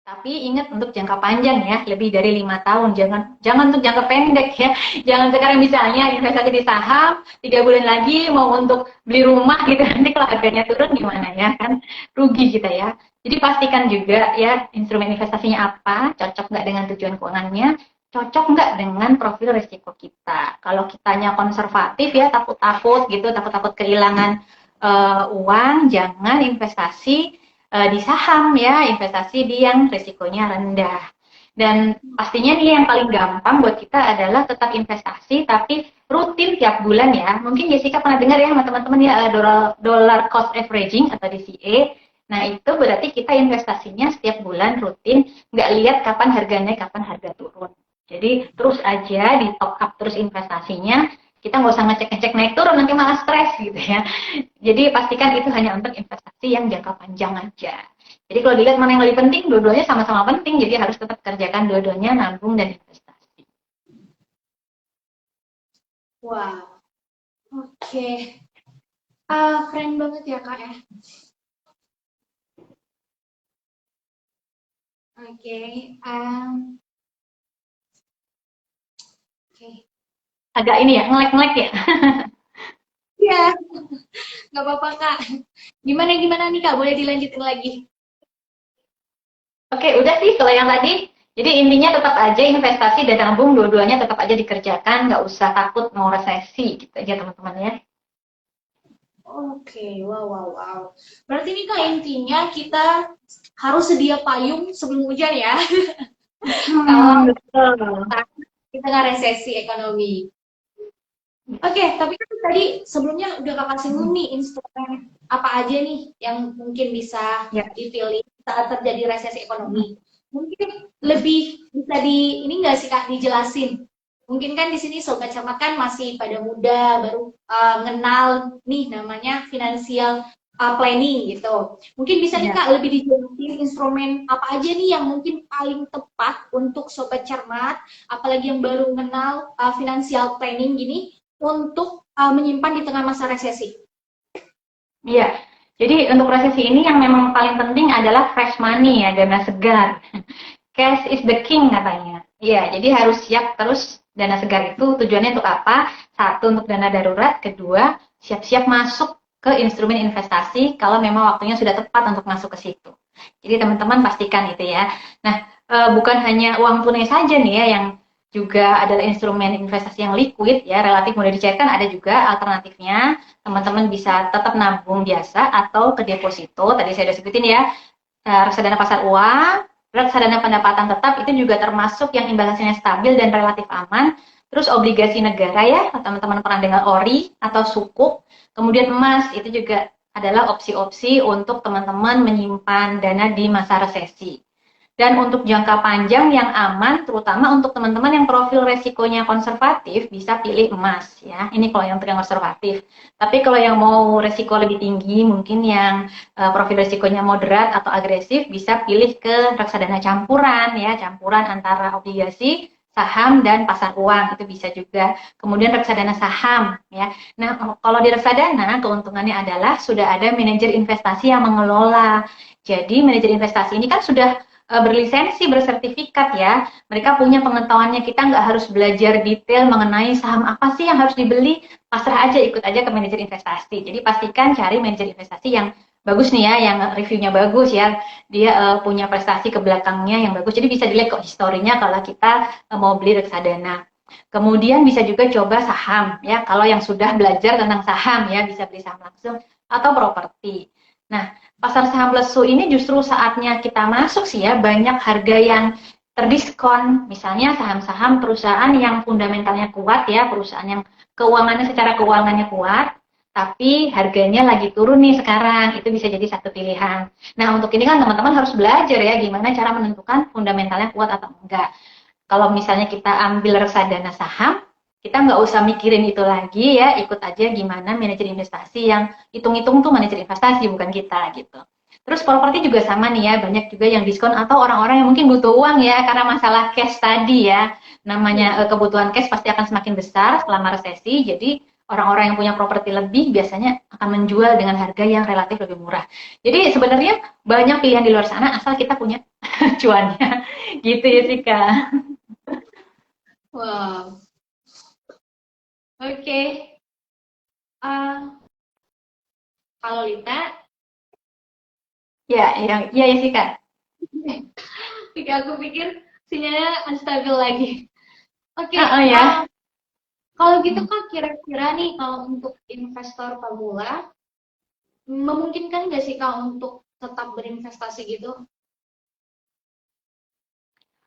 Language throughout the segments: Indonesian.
Tapi ingat untuk jangka panjang ya, lebih dari 5 tahun. Jangan untuk jangka pendek ya. Jangan sekarang misalnya investasi di saham, 3 bulan lagi mau untuk beli rumah gitu, nanti kalau harganya turun gimana ya kan, rugi kita ya. Jadi pastikan juga ya instrumen investasinya apa, cocok nggak dengan tujuan keuangannya, cocok nggak dengan profil risiko kita. Kalau kitanya konservatif ya, takut-takut gitu, takut-takut kehilangan uang, jangan investasi di saham ya, investasi di yang risikonya rendah. Dan pastinya nih yang paling gampang buat kita adalah tetap investasi tapi rutin tiap bulan ya. Mungkin Jessica pernah dengar ya sama teman-teman ya dollar cost averaging atau DCA. Nah itu berarti kita investasinya setiap bulan rutin, nggak lihat kapan harga naik, kapan harga turun. Jadi terus aja di top up terus investasinya, kita nggak usah ngecek-ngecek naik turun nanti malah stres gitu ya. Jadi pastikan itu hanya untuk investasi yang jangka panjang aja. Jadi kalau dilihat mana yang lebih penting, dua-duanya sama-sama penting. Jadi harus tetap kerjakan dua-duanya, nabung dan investasi. Wow, oke. Keren banget ya Kak ya. Oke, oke. Agak ini ya, ngelek-ngelek ya. Iya, nggak apa-apa Kak. Gimana nih Kak? Boleh dilanjutin lagi? Oke, udah sih kalau yang tadi. Jadi intinya tetap aja investasi dan nabung dua-duanya tetap aja dikerjakan, nggak usah takut mau resesi gitu aja teman-teman ya. Oke, wow. Berarti ini Kak intinya kita harus sedia payung sebelum hujan ya. Kalau Betul. kita nggak resesi ekonomi. Oke, tapi kan tadi sebelumnya udah Kakak singgung nih instrumen apa aja nih yang mungkin bisa Ya. dipilih saat terjadi resesi ekonomi. Mungkin lebih bisa ini nggak sih Kak dijelasin? Mungkin kan di sini Sobat Cermat kan masih pada muda, baru ngenal nih namanya financial planning gitu. Mungkin bisa nih Ya. Kak lebih dijelasin instrumen apa aja nih yang mungkin paling tepat untuk Sobat Cermat, apalagi yang baru mengenal financial planning gini untuk menyimpan di tengah masa resesi. Iya. Jadi untuk resesi ini yang memang paling penting adalah fresh money ya, dana segar. Cash is the king katanya. Iya, jadi harus siap terus dana segar itu tujuannya untuk apa? Satu, untuk dana darurat. Kedua, siap-siap masuk ke instrumen investasi kalau memang waktunya sudah tepat untuk masuk ke situ. Jadi teman-teman pastikan itu ya. Nah, bukan hanya uang tunai saja nih ya yang juga adalah instrumen investasi yang liquid ya, relatif mudah dicairkan, ada juga alternatifnya. Teman-teman bisa tetap nabung biasa atau ke deposito. Tadi saya sudah sebutin ya, reksadana pasar uang, reksadana pendapatan tetap itu juga termasuk yang imbal hasilnya stabil dan relatif aman. Terus obligasi negara ya, teman-teman pernah dengar ORI atau sukuk. Kemudian emas itu juga adalah opsi-opsi untuk teman-teman menyimpan dana di masa resesi. Dan untuk jangka panjang yang aman, terutama untuk teman-teman yang profil resikonya konservatif, bisa pilih emas ya. Ini kalau yang konservatif. Tapi kalau yang mau resiko lebih tinggi, mungkin yang profil resikonya moderat atau agresif, bisa pilih ke reksadana campuran ya, campuran antara obligasi, saham dan pasar uang itu bisa juga. Kemudian reksadana saham ya. Nah, kalau di reksadana keuntungannya adalah sudah ada manajer investasi yang mengelola. Jadi manajer investasi ini kan sudah berlisensi, bersertifikat ya. Mereka punya pengetahuannya, kita nggak harus belajar detail mengenai saham apa sih yang harus dibeli, pasrah aja, ikut aja ke manajer investasi. Jadi pastikan cari manajer investasi yang bagus nih ya, yang reviewnya bagus ya, dia punya prestasi ke belakangnya yang bagus, jadi bisa dilihat kok historinya kalau kita mau beli reksadana. Kemudian bisa juga coba saham ya, kalau yang sudah belajar tentang saham ya, bisa beli saham langsung atau properti. Nah, pasar saham lesu ini justru saatnya kita masuk sih ya, banyak harga yang terdiskon, misalnya saham-saham perusahaan yang fundamentalnya kuat ya, perusahaan yang secara keuangannya kuat, tapi harganya lagi turun nih sekarang, itu bisa jadi satu pilihan. Nah, untuk ini kan teman-teman harus belajar ya, gimana cara menentukan fundamentalnya kuat atau enggak. Kalau misalnya kita ambil reksadana saham, kita nggak usah mikirin itu lagi ya, ikut aja gimana manajer investasi yang hitung-hitung tuh manajer investasi, bukan kita gitu. Terus properti juga sama nih ya, banyak juga yang diskon atau orang-orang yang mungkin butuh uang ya karena masalah cash tadi ya. Namanya kebutuhan cash pasti akan semakin besar selama resesi. Jadi orang-orang yang punya properti lebih biasanya akan menjual dengan harga yang relatif lebih murah. Jadi sebenarnya banyak pilihan di luar sana asal kita punya cuannya. Gitu ya sih Kak. Wow. Oke. Ah, kalau Lita, Ya, ya sih Kak. aku pikir sinyalnya unstable lagi. Oke, Oh, ya. kalau gitu Kak, kira-kira nih kalau untuk investor pemula, memungkinkan nggak sih Kak untuk tetap berinvestasi gitu?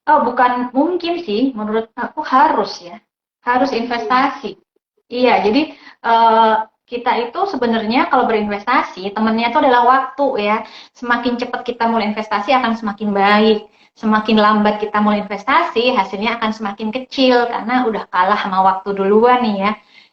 Oh, bukan mungkin sih, menurut aku harus ya. Harus Hmm. investasi. Iya, jadi eh, kita itu sebenarnya kalau berinvestasi, temennya itu adalah waktu ya. Semakin cepat kita mulai investasi akan semakin baik. Semakin lambat kita mulai investasi, hasilnya akan semakin kecil karena udah kalah sama waktu duluan nih ya.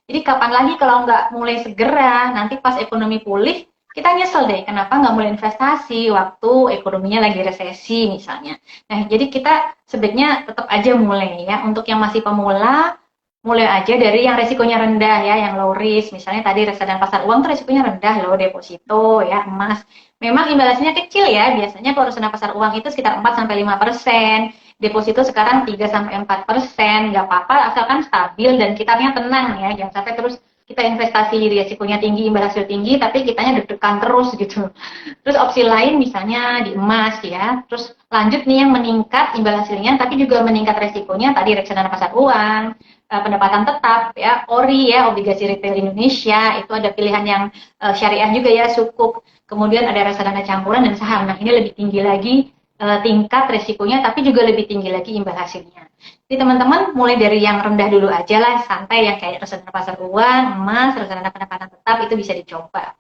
Jadi kapan lagi kalau nggak mulai segera, nanti pas ekonomi pulih, kita nyesel deh kenapa nggak mulai investasi waktu ekonominya lagi resesi misalnya. Nah, jadi kita sebaiknya tetap aja mulai ya. Untuk yang masih pemula, mulai aja dari yang resikonya rendah ya, yang low risk. Misalnya tadi reksadana pasar uang tuh resikonya rendah loh, deposito ya, emas. Memang imbasnya kecil ya, biasanya kalau reksadana pasar uang itu sekitar 4-5%. Deposito sekarang 3-4%, nggak apa-apa asalkan stabil dan kitanya tenang ya, jangan sampai terus kita investasi risikonya tinggi, imbal hasil tinggi, tapi kitanya deg-degan terus gitu. Terus opsi lain misalnya di emas ya. Terus lanjut nih yang meningkat imbal hasilnya tapi juga meningkat resikonya tadi reksadana pasar uang, pendapatan tetap ya, ORI ya, obligasi retail Indonesia, itu ada pilihan yang syariah juga ya, sukuk. Kemudian ada reksadana campuran dan saham. Nah, ini lebih tinggi lagi tingkat resikonya tapi juga lebih tinggi lagi imbal hasilnya. Jadi teman-teman mulai dari yang rendah dulu aja lah, santai yang kayak reksadana pasar uang, emas, reksadana pendapatan tetap itu bisa dicoba.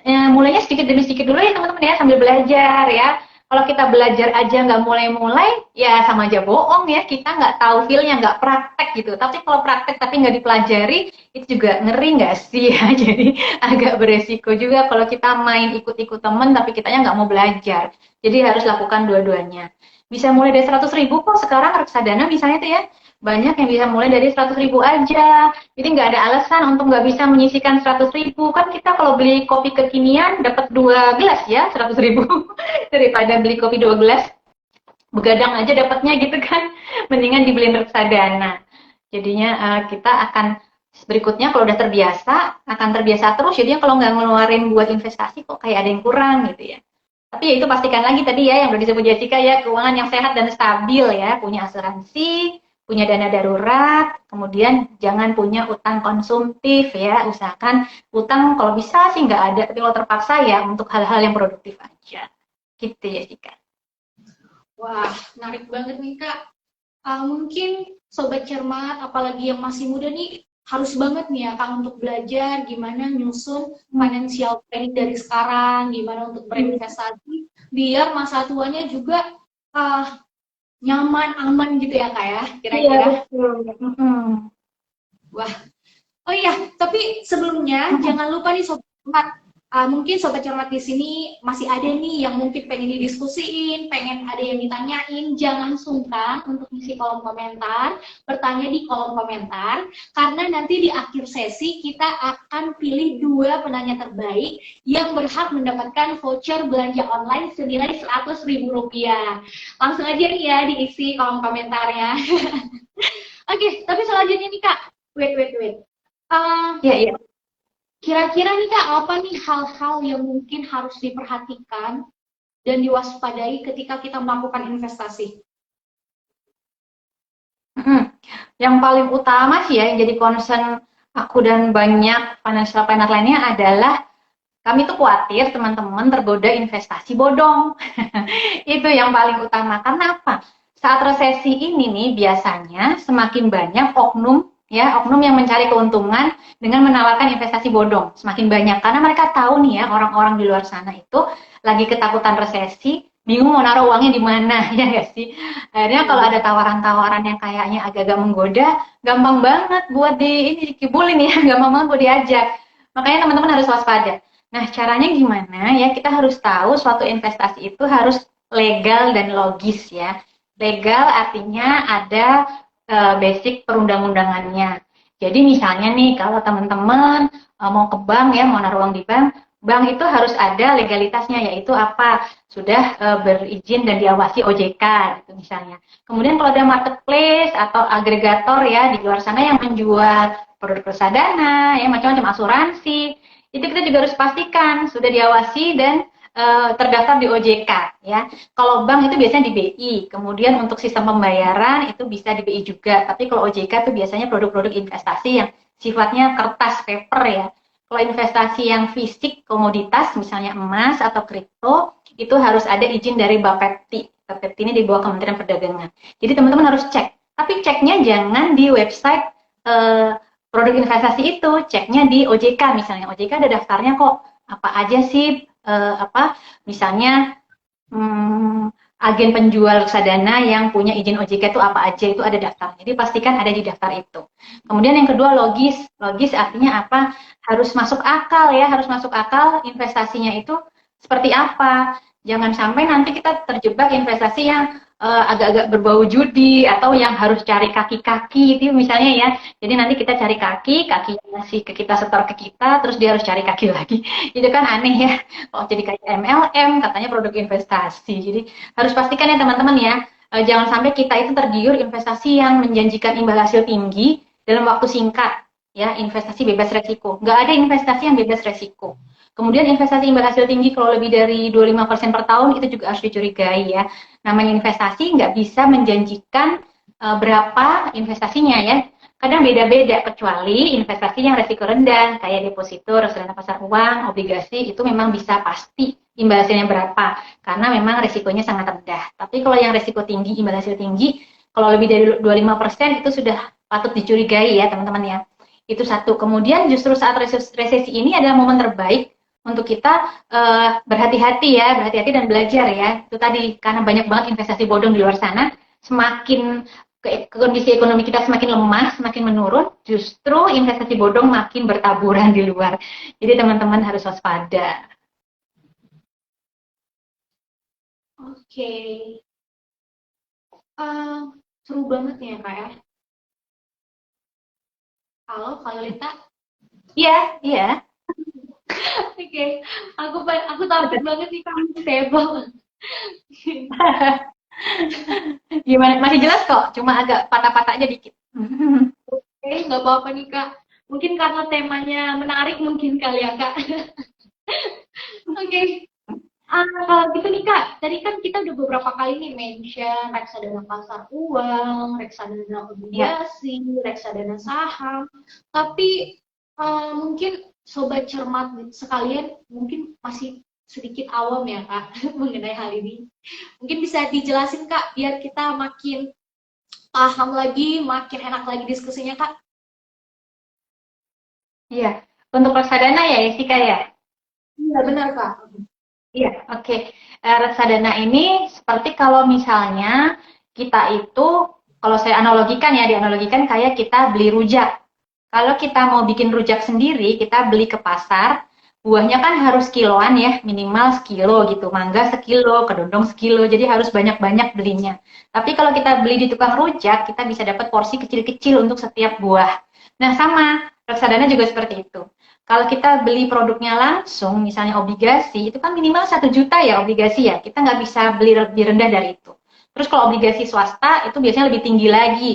Mulainya sedikit demi sedikit dulu ya teman-teman ya, sambil belajar ya. Kalau kita belajar aja nggak mulai-mulai, ya sama aja bohong ya. Kita nggak tahu feel-nya, nggak praktek gitu. Tapi kalau praktek tapi nggak dipelajari, itu juga ngeri nggak sih ya. Jadi agak beresiko juga kalau kita main ikut-ikut temen tapi kitanya nggak mau belajar. Jadi harus lakukan dua-duanya. Bisa mulai dari 100.000 kok sekarang reksadana misalnya tuh ya. Banyak yang bisa mulai dari 100.000 aja. Jadi nggak ada alasan untuk nggak bisa menyisikan 100.000. Kan kita kalau beli kopi kekinian dapat 2 gelas ya 100.000 daripada beli kopi 2 gelas begadang aja dapatnya gitu kan. Mendingan dibeli reksadana. Jadinya kita akan berikutnya kalau udah terbiasa akan terbiasa terus. Jadinya kalau nggak ngeluarin buat investasi kok kayak ada yang kurang gitu ya. Tapi ya itu pastikan lagi tadi ya yang udah disebut Jessica ya, keuangan yang sehat dan stabil ya, punya asuransi, punya dana darurat, kemudian jangan punya utang konsumtif ya, usahakan utang kalau bisa sih nggak ada, tapi kalau terpaksa ya untuk hal-hal yang produktif aja. Gitu ya Jessica. Wah, menarik banget nih Kak. Mungkin sobat cermat, apalagi yang masih muda nih, harus banget nih ya Kak untuk belajar gimana nyusun financial planning dari sekarang, gimana untuk berinvestasi, biar masa tuanya juga uh, nyaman, aman gitu ya Kak ya, Iya kira-kira. betul. Wah, oh iya, tapi sebelumnya jangan lupa nih sobat cermat. Mungkin sobat cermat di sini masih ada nih yang mungkin pengen didiskusiin, pengen ada yang ditanyain. Jangan sungkan untuk isi kolom komentar, bertanya di kolom komentar, karena nanti di akhir sesi kita akan pilih 2 penanya terbaik yang berhak mendapatkan voucher belanja online senilai Rp100.000. Langsung aja nih ya diisi kolom komentarnya. Oke, tapi selanjutnya nih Kak, wait. Uh, Iya, iya. Kira-kira nih Kak, apa nih hal-hal yang mungkin harus diperhatikan dan diwaspadai ketika kita melakukan investasi? Yang paling utama sih ya yang jadi concern aku dan banyak financial planner lainnya adalah kami tuh khawatir teman-teman tergoda investasi bodong. Itu yang paling utama. Karena apa? Saat resesi ini nih biasanya semakin banyak oknum ya, oknum yang mencari keuntungan dengan menawarkan investasi bodong. Semakin banyak karena mereka tahu nih ya orang-orang di luar sana itu lagi ketakutan resesi, bingung mau naruh uangnya di mana ya nggak sih? Akhirnya kalau ada tawaran-tawaran yang kayaknya agak-agak menggoda, gampang banget buat ini dikibulin ya, gampang banget buat diajak. Makanya teman-teman harus waspada. Nah, caranya gimana ya? Kita harus tahu suatu investasi itu harus legal dan logis ya. Legal artinya ada basic perundang-undangannya. Jadi misalnya nih, kalau teman-teman mau ke bank ya, mau naruh uang di bank, bank itu harus ada legalitasnya, yaitu apa? Sudah berizin dan diawasi OJK, gitu misalnya. Kemudian kalau ada marketplace atau agregator ya di luar sana yang menjual produk reksadana, ya macam-macam asuransi, itu kita juga harus pastikan sudah diawasi dan terdaftar di OJK, ya. Kalau bank itu biasanya di BI, kemudian untuk sistem pembayaran itu bisa di BI juga. Tapi kalau OJK itu biasanya produk-produk investasi yang sifatnya kertas paper ya. Kalau investasi yang fisik komoditas, misalnya emas atau kripto, itu harus ada izin dari Bapepti. Bapepti ini di bawah Kementerian Perdagangan. Jadi teman-teman harus cek. Tapi ceknya jangan di website produk investasi itu, ceknya di OJK misalnya. OJK ada daftarnya kok. Apa aja sih misalnya agen penjual reksadana yang punya izin OJK itu apa aja, itu ada daftar. Jadi pastikan ada di daftar itu. Kemudian yang kedua logis. Logis artinya apa? Harus masuk akal ya, harus masuk akal investasinya itu seperti apa. Jangan sampai nanti kita terjebak investasi yang agak-agak berbau judi atau yang harus cari kaki-kaki itu misalnya ya. Jadi nanti kita cari kaki ngasih ke kita, setor ke kita, terus dia harus cari kaki lagi. Itu kan aneh ya. Oh, jadi kayak MLM katanya produk investasi. Jadi harus pastikan ya teman-teman ya, jangan sampai kita itu tergiur investasi yang menjanjikan imbal hasil tinggi dalam waktu singkat. Ya, investasi bebas resiko. Nggak ada investasi yang bebas resiko. Kemudian investasi imbal hasil tinggi kalau lebih dari 25% per tahun itu juga harus dicurigai ya. Namanya investasi nggak bisa menjanjikan berapa investasinya ya. Kadang beda-beda, kecuali investasi yang resiko rendah kayak deposito, reksadana pasar uang, obligasi, itu memang bisa pasti imbal hasilnya berapa karena memang resikonya sangat rendah. Tapi kalau yang resiko tinggi, imbal hasil tinggi, kalau lebih dari 25% itu sudah patut dicurigai ya teman-teman ya. Itu satu. Kemudian justru saat resesi ini adalah momen terbaik untuk kita berhati-hati ya, berhati-hati dan belajar ya. Itu tadi, karena banyak banget investasi bodong di luar sana, semakin kondisi ekonomi kita semakin lemah, semakin menurun, justru investasi bodong makin bertaburan di luar. Jadi teman-teman harus waspada. Oke. Seru banget nih ya Kak ya. Halo, Kak Yolita. Iya, iya. Oke, aku takut banget nih kamu tebal. Gimana? Masih jelas kok, cuma agak patah-patah aja dikit. Oke, nggak apa-apa nih Kak. Mungkin karena temanya menarik mungkin kali ya Kak. Oke, kalau gitu nih Kak, tadi kan kita udah beberapa kali nih mention reksadana pasar uang, reksadana Ya, obligasi, reksadana saham. Tapi mungkin sobat cermat sekalian mungkin masih sedikit awam ya Kak mengenai hal ini. Mungkin bisa dijelasin Kak biar kita makin paham lagi, makin enak lagi diskusinya Kak. iya. Untuk reksadana ya, Jessica ya? Iya benar Kak. Iya, oke. Reksadana ini seperti kalau misalnya kita itu, kalau saya analogikan ya, dianalogikan kayak kita beli rujak. Kalau kita mau bikin rujak sendiri, kita beli ke pasar, buahnya kan harus kiloan ya, minimal sekilo gitu. Mangga sekilo, kedondong sekilo, jadi harus banyak-banyak belinya. Tapi kalau kita beli di tukang rujak, kita bisa dapat porsi kecil-kecil untuk setiap buah. Nah, sama, reksadana juga seperti itu. Kalau kita beli produknya langsung, misalnya obligasi, itu kan minimal 1 juta ya obligasi ya. Kita nggak bisa beli lebih rendah dari itu. Terus kalau obligasi swasta, itu biasanya lebih tinggi lagi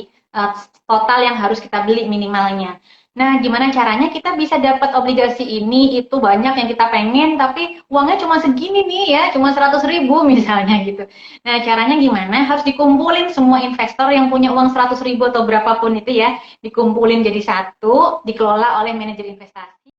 total yang harus kita beli minimalnya. Nah, gimana caranya kita bisa dapat obligasi ini, itu banyak yang kita pengen, tapi uangnya cuma segini nih ya, cuma 100.000 misalnya gitu. Nah, caranya gimana? Harus dikumpulin semua investor yang punya uang 100.000 atau berapapun itu ya, dikumpulin jadi satu, dikelola oleh manajer investasi.